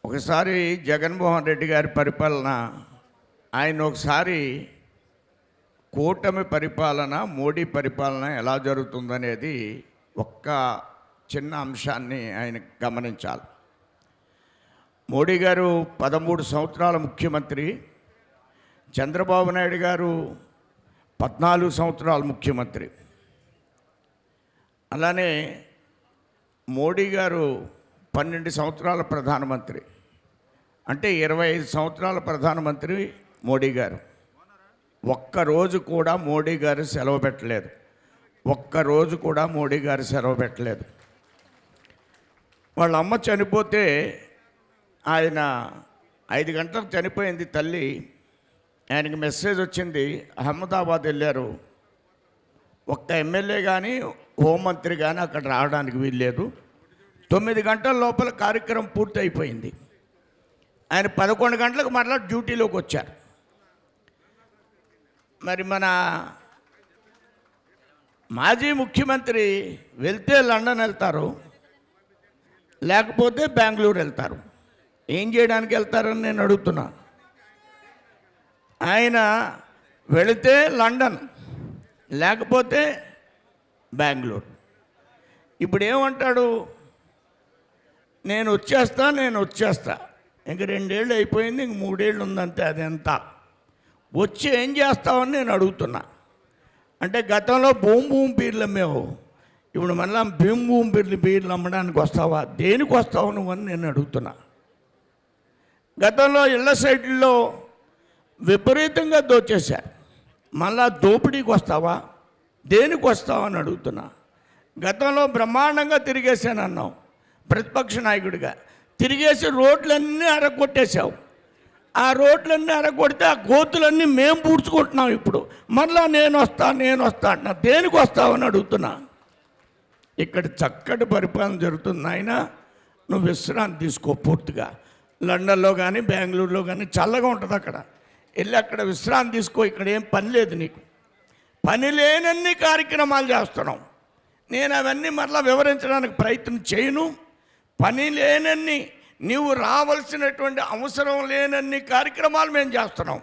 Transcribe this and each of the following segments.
ఒకసారి జగన్మోహన్ రెడ్డి గారి పరిపాలన, ఆయన ఒకసారి కూటమి పరిపాలన, మోడీ పరిపాలన ఎలా జరుగుతుందనేది ఒక్క చిన్న అంశాన్ని ఆయన గమనించాలి. మోడీ గారు 13 సంవత్సరాల ముఖ్యమంత్రి, చంద్రబాబు నాయుడు గారు 14 సంవత్సరాల ముఖ్యమంత్రి. అలానే మోడీ గారు 12 సంవత్సరాల ప్రధానమంత్రి, అంటే 25 సంవత్సరాల ప్రధానమంత్రి మోడీ గారు. ఒక్కరోజు కూడా మోడీ గారు సెలవు పెట్టలేదు. ఒక్కరోజు కూడా మోడీ గారు సెలవు పెట్టలేదు. వాళ్ళ అమ్మ చనిపోతే ఆయన 5 గంటలకు చనిపోయింది తల్లి. ఆయనకి మెసేజ్ వచ్చింది, అహ్మదాబాద్ వెళ్ళారు, ఒక్క ఎమ్మెల్యే కానీ హోంమంత్రి కానీ అక్కడ రావడానికి వీల్లేదు. 9 గంటల లోపల కార్యక్రమం పూర్తి అయిపోయింది. ఆయన 11 గంటలకు మరలా డ్యూటీలోకి వచ్చారు. మరి మన మాజీ ముఖ్యమంత్రి వెళ్తే లండన్ వెళ్తారు, లేకపోతే బెంగళూరు వెళ్తారు. ఏం చేయడానికి వెళ్తారని నేను అడుగుతున్నా. ఆయన వెళితే లండన్, లేకపోతే బెంగళూరు. ఇప్పుడు ఏమంటాడు, నేను వచ్చేస్తా, ఇంక 2 ఏళ్ళు అయిపోయింది, ఇంక 3 ఏళ్ళు ఉందంతే, అదెంత వచ్చి ఏం చేస్తావని నేను అడుగుతున్నా. అంటే గతంలో భూమి పీర్లు అమ్మేవు, ఇప్పుడు మళ్ళీ భూమి పీర్లు అమ్మడానికి వస్తావా? దేనికి వస్తావు నువ్వని నేను అడుగుతున్నా. గతంలో ఇళ్ల సైట్లలో విపరీతంగా దోచేశారు, మళ్ళా దోపిడీకి వస్తావా? దేనికి వస్తావా అని అడుగుతున్నా. గతంలో బ్రహ్మాండంగా తిరిగేసానన్నావు ప్రతిపక్ష నాయకుడిగా, తిరిగేసి రోడ్లన్నీ అరగొట్టేశావు. ఆ రోడ్లన్నీ అరగొడితే ఆ గోతులన్నీ మేము పూడ్చుకుంటున్నాం. ఇప్పుడు మళ్ళా నేను వస్తా అంటున్నా. దేనికి వస్తావని అడుగుతున్నా. ఇక్కడ చక్కటి పరిపాలన జరుగుతుంది నాయన, నువ్వు విశ్రాంతి తీసుకో పూర్తిగా. లండన్లో కానీ బెంగళూరులో కానీ చల్లగా ఉంటుంది, అక్కడ వెళ్ళి అక్కడ విశ్రాంతి తీసుకో. ఇక్కడ ఏం పని లేదు నీకు, పని లేనన్ని కార్యక్రమాలు చేస్తున్నాం. నేను అవన్నీ మరలా వివరించడానికి ప్రయత్నం చేయను. పని లేనన్ని, నీవు రావాల్సినటువంటి అవసరం లేనన్ని కార్యక్రమాలు మేము చేస్తున్నాం.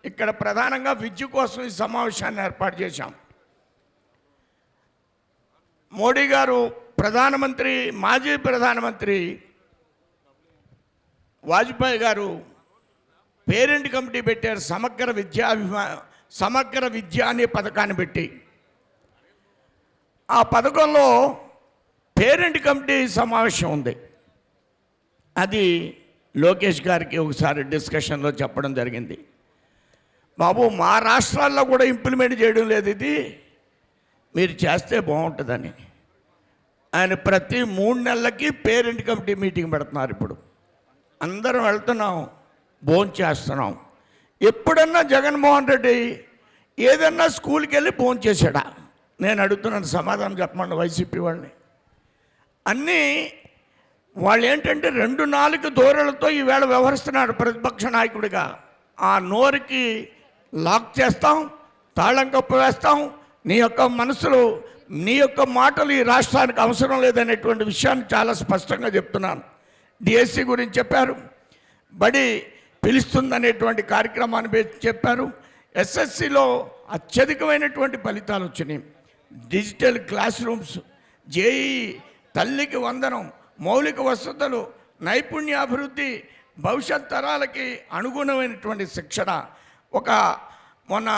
ఇక్కడ ప్రధానంగా విద్య కోసం ఈ సమావేశాన్ని ఏర్పాటు చేశాం. మోడీ గారు మాజీ ప్రధానమంత్రి వాజ్పేయి గారు పేరెంట్ కమిటీ పెట్టారు, సమగ్ర విద్య అనే పథకాన్ని పెట్టి. ఆ పథకంలో పేరెంట్ కమిటీ సమావేశం ఉంది. అది లోకేష్ గారికి ఒకసారి డిస్కషన్లో చెప్పడం జరిగింది. బాబు, మా రాష్ట్రాల్లో కూడా ఇంప్లిమెంట్ చేయడం లేదు, ఇది మీరు చేస్తే బాగుంటుందని. ఆయన ప్రతి 3 నెలలకి పేరెంట్ కమిటీ మీటింగ్ పెడుతున్నారు. ఇప్పుడు అందరం వెళ్తున్నాం, భోజనం చేస్తున్నాం. ఎప్పుడన్నా జగన్మోహన్ రెడ్డి ఏదన్నా స్కూల్కి వెళ్ళి భోజనం చేశాడా? నేను అడుగుతున్నాను, సమాధానం చెప్పమండి వైసీపీ వాళ్ళని. అన్నీ వాళ్ళు ఏంటంటే 2 నాలుగు ధోరణులతో ఈవేళ వ్యవహరిస్తున్నాడు ప్రతిపక్ష నాయకుడిగా. ఆ నోరుకి లాక్ చేస్తాం, తాళం కప్పు వేస్తాం. నీ యొక్క మనసులో, నీ యొక్క మాటలు ఈ రాష్ట్రానికి అవసరం లేదనేటువంటి విషయాన్ని చాలా స్పష్టంగా చెప్తున్నాను. డిఎస్సి గురించి చెప్పారు, బడి పిలుస్తుందనేటువంటి కార్యక్రమాన్ని చెప్పారు. ఎస్ఎస్సిలో అత్యధికమైనటువంటి ఫలితాలు వచ్చినాయి. డిజిటల్ క్లాస్ రూమ్స్, జేఈ, తల్లికి వందనం, మౌలిక వసతులు, నైపుణ్యాభివృద్ధి, భవిష్యత్ తరాలకి అనుగుణమైనటువంటి శిక్షణ. మొన్న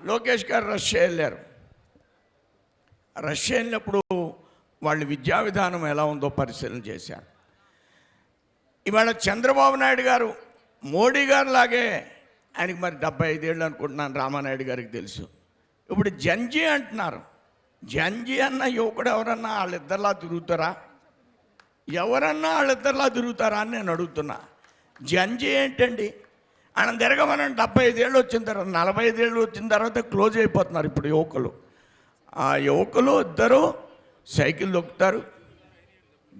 లోకేష్ గారు రష్యా వెళ్ళారు. రష్యా వెళ్ళినప్పుడు వాళ్ళ విద్యా విధానం ఎలా ఉందో పరిశీలన చేశారు. ఇవాళ చంద్రబాబు నాయుడు గారు మోడీ గారు లాగే, ఆయనకి మరి 75 ఏళ్ళు అనుకుంటున్నాను, రామానాయుడు గారికి తెలుసు. ఇప్పుడు జంజీ అంటున్నారు. జంజీ అన్న యువకుడు ఎవరన్నా వాళ్ళిద్దరిలా తిరుగుతారా? అని నేను అడుగుతున్నా. జంజీ ఏంటండి? ఆయన తిరగమని 75 ఏళ్ళు వచ్చిన తర్వాత, 45 ఏళ్ళు వచ్చిన తర్వాత క్లోజ్ అయిపోతున్నారు ఇప్పుడు యువకులు. ఆ యువకులు ఇద్దరు సైకిల్ దొక్కుతారు,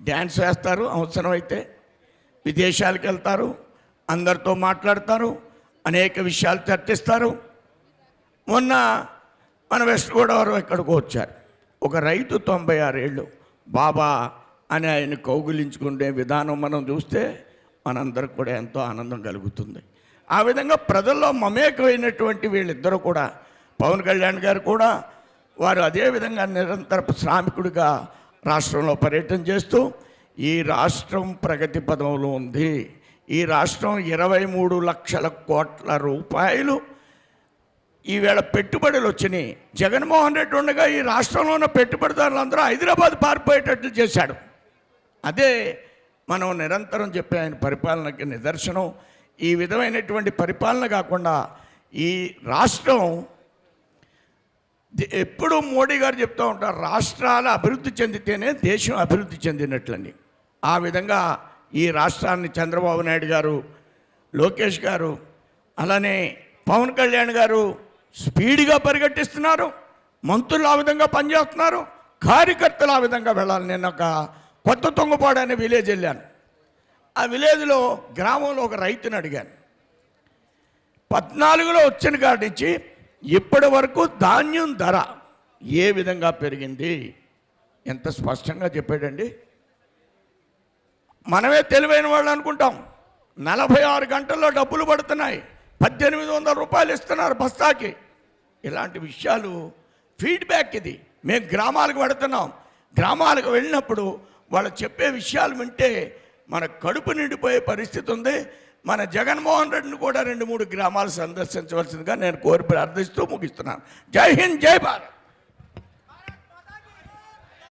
డ్యాన్స్ వేస్తారు, అవసరమైతే విదేశాలకు వెళ్తారు, అందరితో మాట్లాడతారు, అనేక విషయాలు చర్చిస్తారు. మొన్న మన వెస్ట్ గోదావరి ఎక్కడికో వచ్చారు, ఒక రైతు 96 ఏళ్ళు బాబా అని ఆయన కౌగులించుకునే విధానం మనం చూస్తే మనందరికి కూడా ఎంతో ఆనందం కలుగుతుంది. ఆ విధంగా ప్రజల్లో మమేకమైనటువంటి వీళ్ళిద్దరూ కూడా, పవన్ కళ్యాణ్ గారు కూడా వారు అదేవిధంగా నిరంతర శ్రామికుడిగా రాష్ట్రంలో పర్యటన చేస్తూ ఈ రాష్ట్రం ప్రగతి పదంలో ఉంది, ఈ రాష్ట్రం 23 లక్షల కోట్ల రూపాయలు ఈవేళ పెట్టుబడులు వచ్చినాయి. జగన్మోహన్ రెడ్డి ఉండగా ఈ రాష్ట్రంలో ఉన్న పెట్టుబడిదారులందరూ హైదరాబాద్ పారిపోయేటట్లు చేశాడు. అదే మనం నిరంతరం చెప్పే ఆయన పరిపాలనకి నిదర్శనం. ఈ విధమైనటువంటి పరిపాలన కాకుండా ఈ రాష్ట్రం ఎప్పుడు మోడీ గారు చెప్తూ ఉంటారు, రాష్ట్రాలు అభివృద్ధి చెందితేనే దేశం అభివృద్ధి చెందినట్లని. ఆ విధంగా ఈ రాష్ట్రాన్ని చంద్రబాబు నాయుడు గారు, లోకేష్ గారు, అలానే పవన్ కళ్యాణ్ గారు స్పీడ్గా పరిగెట్టిస్తున్నారు. మంత్రులు ఆ విధంగా పనిచేస్తున్నారు, కార్యకర్తలు ఆ విధంగా వెళ్ళాలి. నేను ఒక కొత్త తొంగపాడు అనే విలేజ్ వెళ్ళాను. ఆ విలేజ్లో గ్రామంలో ఒక రైతుని అడిగాను, 14లో వచ్చిన కాడి నుంచి ఇప్పటి వరకు ధాన్యం ధర ఏ విధంగా పెరిగింది, ఎంత స్పష్టంగా చెప్పాడండి. మనమే తెలివైన వాళ్ళు అనుకుంటాం. 46 గంటల్లో డబ్బులు పడుతున్నాయి, 1800 రూపాయలు ఇస్తున్నారు బస్తాకి. ఇలాంటి విషయాలు ఫీడ్బ్యాక్ ఇది. మేము గ్రామాలకు వెళుతున్నాం, గ్రామాలకు వెళ్ళినప్పుడు వాళ్ళు చెప్పే విషయాలు వింటే మన కడుపు నిండిపోయే పరిస్థితి ఉంది. మన జగన్మోహన్ రెడ్డిని కూడా 2-3 గ్రామాలు సందర్శించవలసిందిగా నేను కోరి ప్రార్థిస్తూ ముగిస్తున్నాను. జై హింద్, జై భారత్.